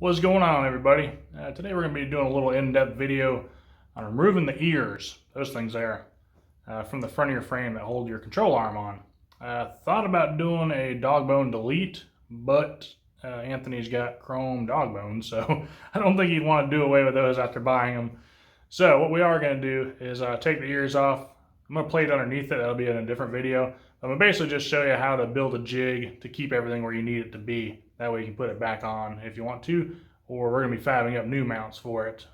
What's going on, everybody? Today we're going to be doing a little in-depth video on removing the ears, those things there, from the front of your frame that hold your control arm on. Thought about doing a dog bone delete, but Anthony's got chrome dog bones, so I don't think he'd want to do away with those after buying them. So what we are going to do is take the ears off. I'm going to plate underneath it. That'll be in a different video. I'm going to basically just show you how to build a jig to keep everything where you need it to be. That way you can put it back on if you want to, or we're going to be fabbing up new mounts for it.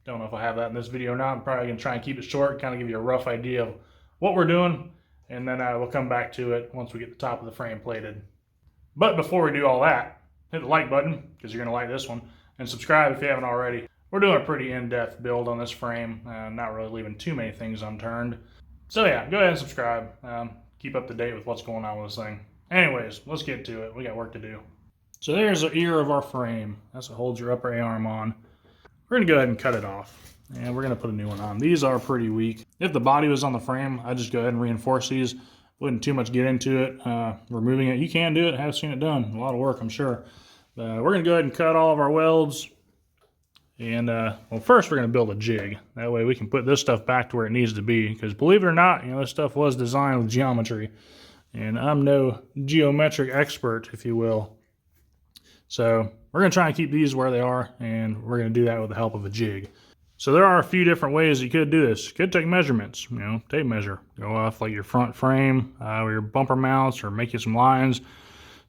Don't know if I have that in this video or not. I'm probably going to try and keep it short, kind of give you a rough idea of what we're doing, and then we'll come back to it once we get the top of the frame plated. But before we do all that, hit the like button, because you're going to like this one, and subscribe if you haven't already. We're doing a pretty in-depth build on this frame, not really leaving too many things unturned. So yeah, go ahead and subscribe. Keep up to date with what's going on with this thing. Anyways, let's get to it. We got work to do. So there's the ear of our frame. That's what holds your upper A-arm on. We're going to go ahead and cut it off. And we're going to put a new one on. These are pretty weak. If the body was on the frame, I'd just go ahead and reinforce these. Wouldn't too much get into it. Removing it, you can do it. I have seen it done. A lot of work, I'm sure. We're going to go ahead and cut all of our welds. And, well, first we're going to build a jig. That way we can put this stuff back to where it needs to be. Because believe it or not, this stuff was designed with geometry. And I'm no geometric expert, if you will. So we're going to try and keep these where they are, and we're going to do that with the help of a jig. So there are a few different ways you could do this. You could take measurements, tape measure. Go off like your front frame, or your bumper mounts, or make you some lines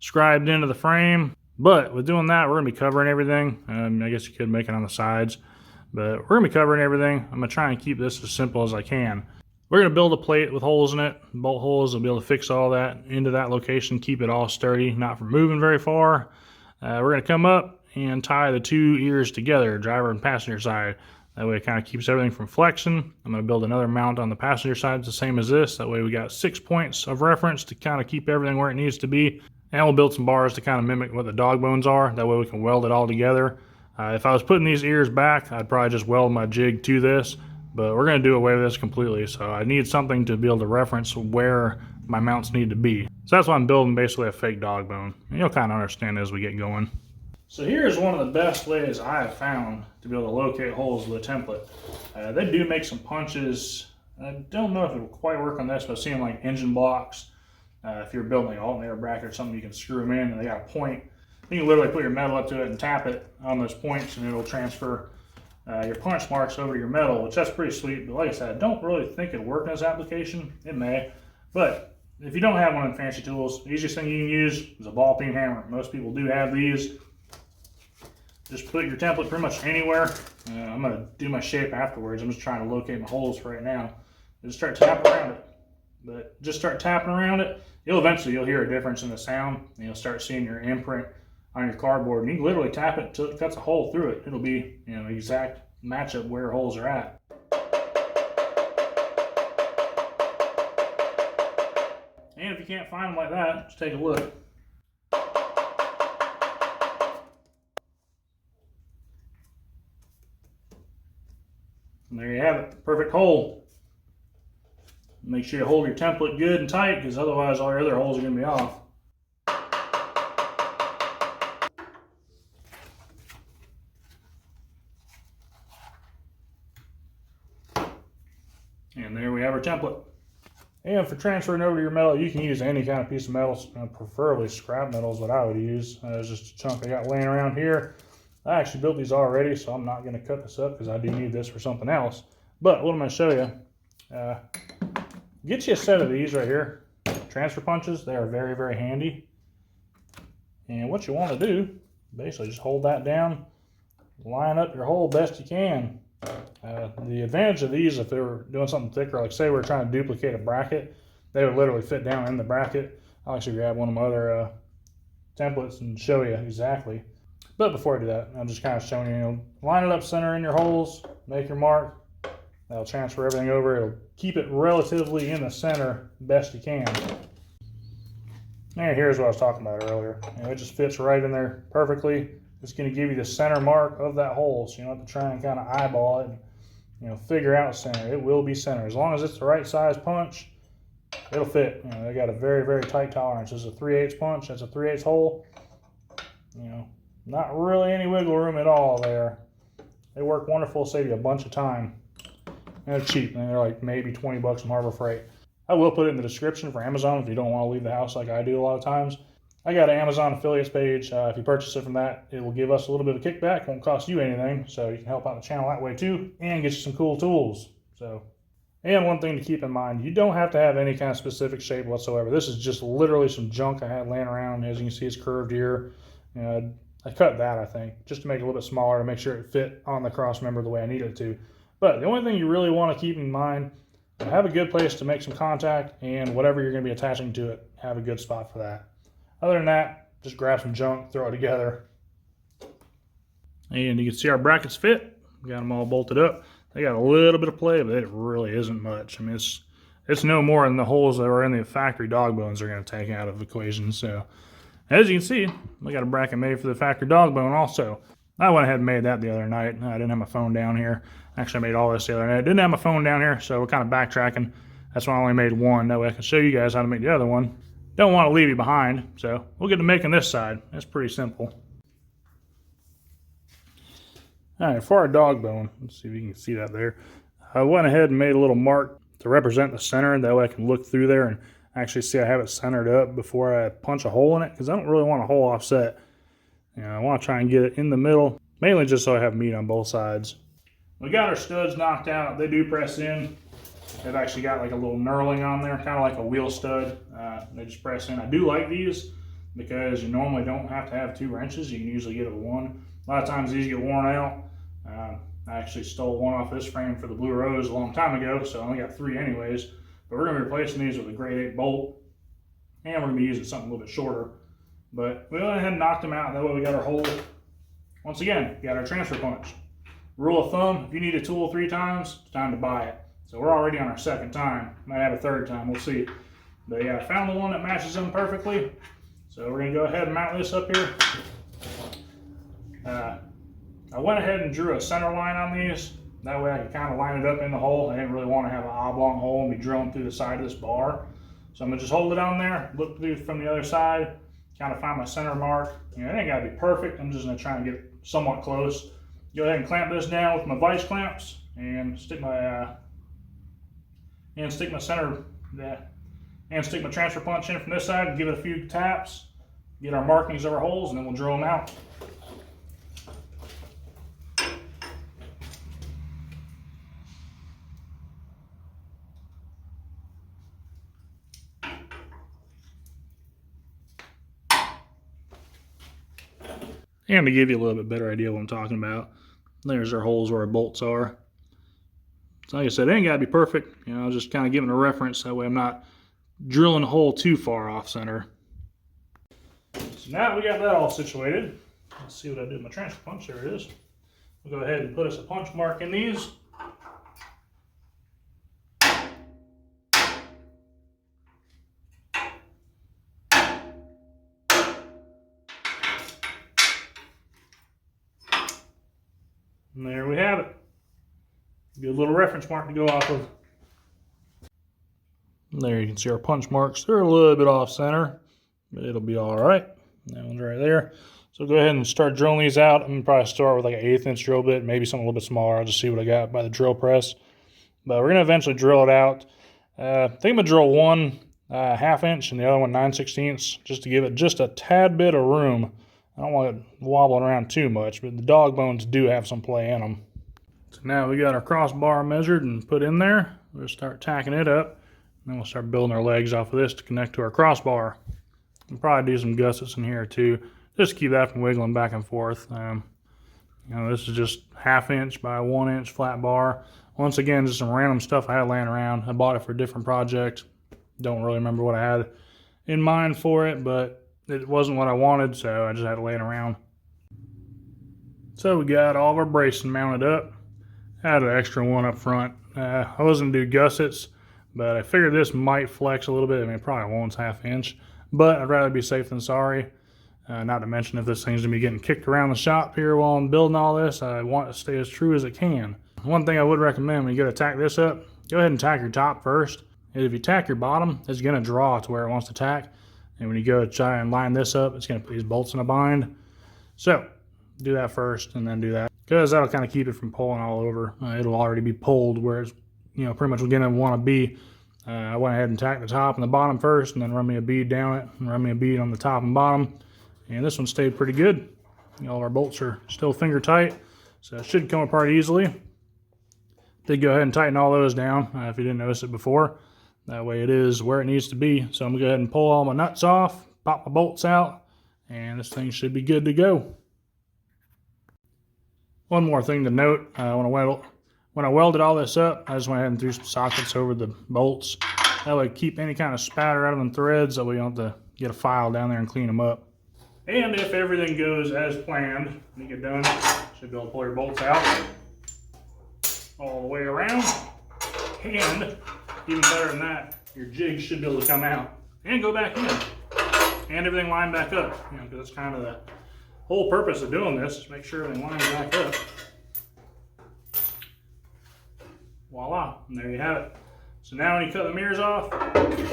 scribed into the frame. But with doing that, we're going to be covering everything. I guess you could make it on the sides, but we're going to be covering everything. I'm going to try and keep this as simple as I can. We're going to build a plate with holes in it, bolt holes. We'll be able to fix all that into that location, keep it all sturdy, not from moving very far. We're going to come up and tie the two ears together, driver and passenger side. That way it kind of keeps everything from flexing. I'm going to build another mount on the passenger side, the same as this. That way we got 6 points of reference to kind of keep everything where it needs to be. And we'll build some bars to kind of mimic what the dog bones are. That way we can weld it all together. If I was putting these ears back, I'd probably just weld my jig to this. But we're going to do away with this completely. So I need something to be able to reference where my mounts need to be. So that's why I'm building basically a fake dog bone. And you'll kind of understand as we get going. So here's one of the best ways I have found to be able to locate holes with a template. They do make some punches. I don't know if it will quite work on this, but I've seen like engine blocks. If you're building like an alternator bracket or something, you can screw them in and they got a point. You can literally put your metal up to it and tap it on those points, and it'll transfer your punch marks over to your metal, which that's pretty sweet. But like I said, I don't really think it'll work in this application. It may, but if you don't have one of the fancy tools, the easiest thing you can use is a ball peen hammer. Most people do have these. Just put your template pretty much anywhere. I'm going to do my shape afterwards. I'm just trying to locate my holes for right now. Just start tapping around it. But just start tapping around it. You'll hear a difference in the sound. And you'll start seeing your imprint on your cardboard. And you can literally tap it until it cuts a hole through it. It'll be exact matchup where holes are at. And if you can't find them like that, just take a look. And there you have it, perfect hole. Make sure you hold your template good and tight, because otherwise all your other holes are going to be off. And there we have our template. And for transferring over to your metal, you can use any kind of piece of metal, preferably scrap metal is what I would use. There's just a chunk I got laying around here. I actually built these already, so I'm not going to cut this up because I do need this for something else. But what I'm going to show you, get you a set of these right here, transfer punches. They are very, very handy. And what you want to do, basically just hold that down, line up your hole best you can. The advantage of these, if they were doing something thicker, like say we're trying to duplicate a bracket, they would literally fit down in the bracket. I'll actually grab one of my other templates and show you exactly. But before I do that, I'm just kind of showing you, line it up center in your holes, make your mark. That'll transfer everything over. It'll keep it relatively in the center best you can. And here's what I was talking about earlier. It just fits right in there perfectly. It's going to give you the center mark of that hole, so you don't have to try and kind of eyeball it and figure out center. It will be center. As long as it's the right size punch, it'll fit. They got a very, very tight tolerance. This is a 3/8 punch. That's a 3/8 hole. Not really any wiggle room at all there. They work wonderful, save you a bunch of time. And they're cheap, and they're like maybe 20 bucks from Harbor Freight. I will put it in the description for Amazon if you don't want to leave the house like I do a lot of times. I got an Amazon affiliates page. If you purchase it from that, it will give us a little bit of a kickback. It won't cost you anything, so you can help out the channel that way too, and get you some cool tools. And one thing to keep in mind, you don't have to have any kind of specific shape whatsoever. This is just literally some junk I had laying around. As you can see, it's curved here. I cut that, I think, just to make it a little bit smaller to make sure it fit on the cross member the way I need it to. But the only thing you really want to keep in mind, have a good place to make some contact, and whatever you're going to be attaching to it, have a good spot for that. Other than that, just grab some junk, throw it together. And you can see our brackets fit. We got them all bolted up. They got a little bit of play, but it really isn't much. I mean, it's no more than the holes that are in the factory dog bones are going to take out of the equation. So, as you can see, we got a bracket made for the factory dog bone also. I went ahead and made that the other night. I didn't have my phone down here. Actually, I made all this the other night. I didn't have my phone down here, so we're kind of backtracking. That's why I only made one. That way I can show you guys how to make the other one. Don't want to leave you behind, so we'll get to making this side. It's pretty simple. Alright, for our dog bone, let's see if you can see that there. I went ahead and made a little mark to represent the center. That way I can look through there and actually see I have it centered up before I punch a hole in it, because I don't really want a hole offset. I want to try and get it in the middle, mainly just so I have meat on both sides. We got our studs knocked out. They do press in. They've actually got like a little knurling on there, kind of like a wheel stud. They just press in. I do like these because you normally don't have to have 2 wrenches. You can usually get it with 1. A lot of times these get worn out. I actually stole one off this frame for the Blue Rose a long time ago, so I only got 3 anyways. But we're going to be replacing these with a grade 8 bolt, and we're going to be using something a little bit shorter. But we went ahead and knocked them out. That way we got our hole. Once again, we got our transfer punch. Rule of thumb, if you need a tool 3 times, it's time to buy it. So we're already on our 2nd time. Might have a 3rd time, we'll see. But yeah, I found the one that matches them perfectly. So we're going to go ahead and mount this up here. I went ahead and drew a center line on these. That way I could kind of line it up in the hole. I didn't really want to have an oblong hole and be drilling through the side of this bar. So I'm going to just hold it on there, look through from the other side, kind of find my center mark. It ain't got to be perfect. I'm just going to try and get somewhat close. Go ahead and clamp this down with my vice clamps and stick my transfer punch in from this side and give it a few taps, get our markings of our holes, and then we'll drill them out. And to give you a little bit better idea of what I'm talking about, there's our holes where our bolts are. So like I said, it ain't got to be perfect. I was just kind of giving a reference. That way I'm not drilling a hole too far off center. So now we got that all situated. Let's see what I do with my transfer punch. There it is. We'll go ahead and put us a punch mark in these. And there we have it. Good little reference mark to go off of. And there you can see our punch marks. They're a little bit off center, but it'll be all right. That one's right there. So go ahead and start drilling these out. I'm gonna probably start with like an 1/8 inch drill bit, maybe something a little bit smaller. I'll just see what I got by the drill press. But we're gonna eventually drill it out. I think I'm gonna drill one 1/2 inch and the other one 9/16, just to give it just a tad bit of room. I don't want it wobbling around too much, but the dog bones do have some play in them. So now we got our crossbar measured and put in there. We'll start tacking it up, and then we'll start building our legs off of this to connect to our crossbar. We'll probably do some gussets in here too, just to keep that from wiggling back and forth. This is just 1/2 inch by 1 inch flat bar. Once again, just some random stuff I had laying around. I bought it for a different project. Don't really remember what I had in mind for it, but it wasn't what I wanted, so I just had to lay it around. So we got all of our bracing mounted up. I had an extra one up front. I wasn't going to do gussets, but I figured this might flex a little bit. I mean, it probably won't, it's 1/2 inch, but I'd rather be safe than sorry. Not to mention, if this thing's going to be getting kicked around the shop here while I'm building all this, I want it to stay as true as it can. One thing I would recommend when you go to tack this up, go ahead and tack your top first. If you tack your bottom, it's going to draw to where it wants to tack. And when you go to try and line this up, it's going to put these bolts in a bind. So do that first and then do that, because that'll kind of keep it from pulling all over. It'll already be pulled where it's, you know, pretty much going to want to be. I went ahead and tacked the top and the bottom first, and then run me a bead down it, and run me a bead on the top and bottom. And this one stayed pretty good. You know, all our bolts are still finger tight, so it should come apart easily. Did go ahead and tighten all those down if you didn't notice it before. That way it is where it needs to be. So I'm going to go ahead and pull all my nuts off, pop my bolts out, and this thing should be good to go. One more thing to note, when I welded all this up, I just went ahead and threw some sockets over the bolts. That way keep any kind of spatter out of them threads, that way you don't have to get a file down there and clean them up. And if everything goes as planned, when you get done, you should be able to pull your bolts out all the way around. And even better than that, your jig should be able to come out and go back in. And everything lined back up, you know, because that's kind of the whole purpose of doing this, is make sure everything lines back up. Voila, and there you have it. So now when you cut the mirrors off,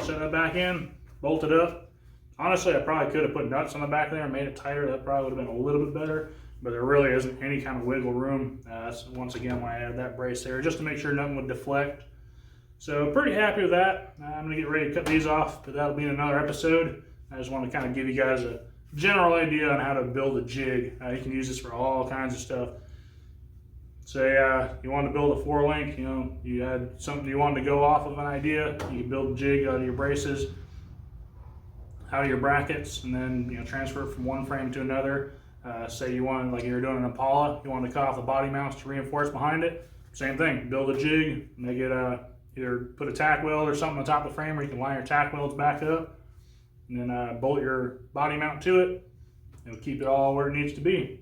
set that back in, bolt it up. Honestly, I probably could have put nuts on the back there and made it tighter. That probably would have been a little bit better, but there really isn't any kind of wiggle room. That's once again why I added that brace there, just to make sure nothing would deflect. So pretty happy with that. I'm gonna get ready to cut these off, but that'll be in another episode. I just want to kind of give you guys a general idea on how to build a jig. You can use this for all kinds of stuff. Say you want to build a 4-link, you know, you had something you wanted to go off of an idea, you can build a jig out of your braces, out of your brackets, and then, you know, transfer it from one frame to another. Say you want, like you were doing an Impala, you want to cut off the body mounts to reinforce behind it. Same thing, build a jig, make it either put a tack weld or something on top of the frame where you can line your tack welds back up, and then bolt your body mount to it. It'll keep it all where it needs to be.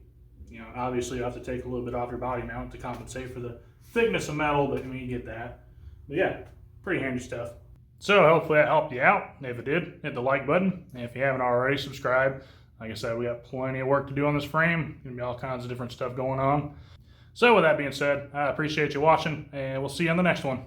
You know, obviously you have to take a little bit off your body mount to compensate for the thickness of metal, but I mean, you get that. But yeah, pretty handy stuff. So hopefully that helped you out. If it did, hit the like button. And if you haven't already, subscribe. Like I said, we got plenty of work to do on this frame. Gonna be all kinds of different stuff going on. So with that being said, I appreciate you watching, and we'll see you on the next one.